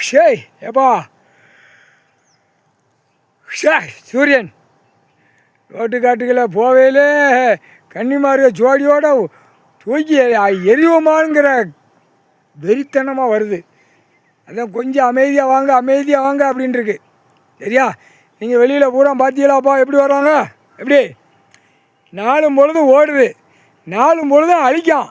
ஷேய் ஏப்பா ஷே சூரியன் ரோட்டு காட்டுகளை போவேலே கன்னிமார்க ஜோடியோட தூக்கி எரிவோமாங்கிற வெறித்தனமாக வருது. அதான் கொஞ்சம் அமைதியாக வாங்க அப்படின்ட்டுருக்கு. சரியா? நீங்கள் வெளியில் பூரா பார்த்தீங்களாப்பா எப்படி வர்றாங்க? எப்படி நாலும் பொழுதும் ஓடுது, நாலும் பொழுதும் அழிக்கான்,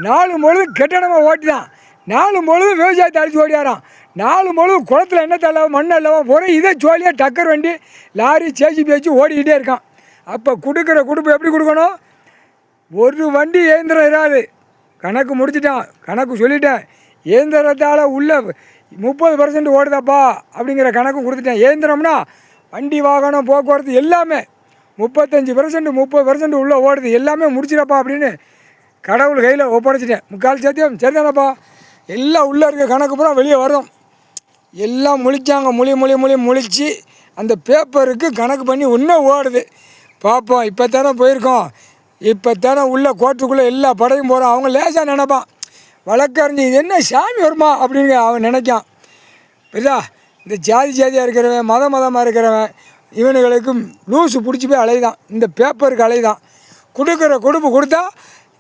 நாலும் பொழுதும் கெட்டணமாக ஓட்டிதான், நாலும் பொழுதும் விவசாயத்தை அழிச்சு ஓடியாரான், நாலும் பொழுதும் குளத்தில் என்ன தள்ளவா மண் அல்லவா போகிற இதை ஜோலியாக டக்கர் வண்டி லாரி சேசி பேச்சு ஓடிக்கிட்டே இருக்கான். அப்போ கொடுக்குற கொடுப்பு எப்படி கொடுக்கணும்? ஒரு வண்டி இயந்திரம் இராது. கணக்கு முடிச்சிட்டான், கணக்கு சொல்லிட்டேன். இயந்திரத்தால் உள்ள 30% ஓடுதாப்பா அப்படிங்கிற கணக்கு கொடுத்துட்டேன். இயந்திரம்னா வண்டி வாகனம் போக்குவரத்து எல்லாமே 35% 30% உள்ளே ஓடுது, எல்லாமே முடிச்சிடப்பா அப்படின்னு கடவுள் கையில் ஒப்படைச்சிட்டேன். முக்கால் சத்தியம் சரிதானப்பா. எல்லாம் உள்ளே இருக்க கணக்கு பூரா வெளியே வரும். எல்லாம் முழிச்சாங்க, முழிச்சு அந்த பேப்பருக்கு கணக்கு பண்ணி இன்னும் ஓடுது. பார்ப்போம். இப்போ தானே போயிருக்கோம், இப்போ தானே உள்ள கோர்ட்டுக்குள்ளே எல்லா படையும் போகிறோம். அவங்க லேசாக நினைப்பான், வழக்கறிஞ்சு இது என்ன சாமி வருமா அப்படின்னு அவன் நினைக்கான். புரியுதா? இந்த ஜாதியாக இருக்கிறவன் மதமாக இருக்கிறவன் இவனுங்களுக்கு லூஸு பிடிச்சி போய் அலைதான், இந்த பேப்பருக்கு அலைதான். கொடுக்குற கொடுப்பு கொடுத்தா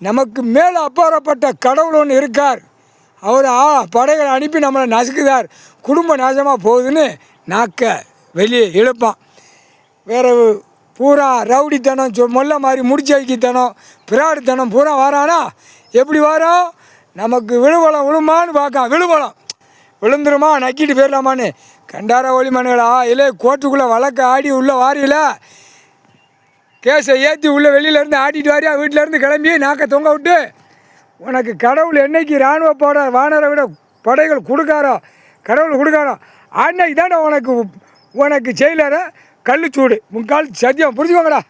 நமக்கு மேலே அப்பாறப்பட்ட கடவுள் ஒன்று இருக்கார், அவர் படைகளை அனுப்பி நம்மளை நசுக்குதார், குடும்ப நாசமாக போகுதுன்னு நாக்க வெளியே இழுப்பான். வேறு பூரா ரவுடித்தனம் மொல்ல மாதிரி முடிச்சு வைக்கித்தனம் பிராடுத்தனம் பூரா வாரானா எப்படி வாரோம்? நமக்கு விழுவலம் விழுமான்னு பார்க்கான். விழுந்துருமா நக்கிட்டு போயிடலாமான்னு கண்டார ஒளிமனுகளா இல்லை கோர்ட்டுக்குள்ளே வழக்க ஆடி உள்ளே வாரியில கேஸை ஏற்றி உள்ளே வெளியிலேருந்து ஆட்டிட்டு வாரியா வீட்டிலேருந்து கிளம்பி நாக்க தொங்க விட்டு உனக்கு கடவுள் என்னைக்கு இராணுவ வானரை விட படைகள் கொடுக்காரோ, கடவுள் கொடுக்காரோ அன்னைக்கு தானே உனக்கு செயலரை கல்லுச்சூடு முக்கால் சத்தியம். புரிஞ்சுக்கோங்கடா.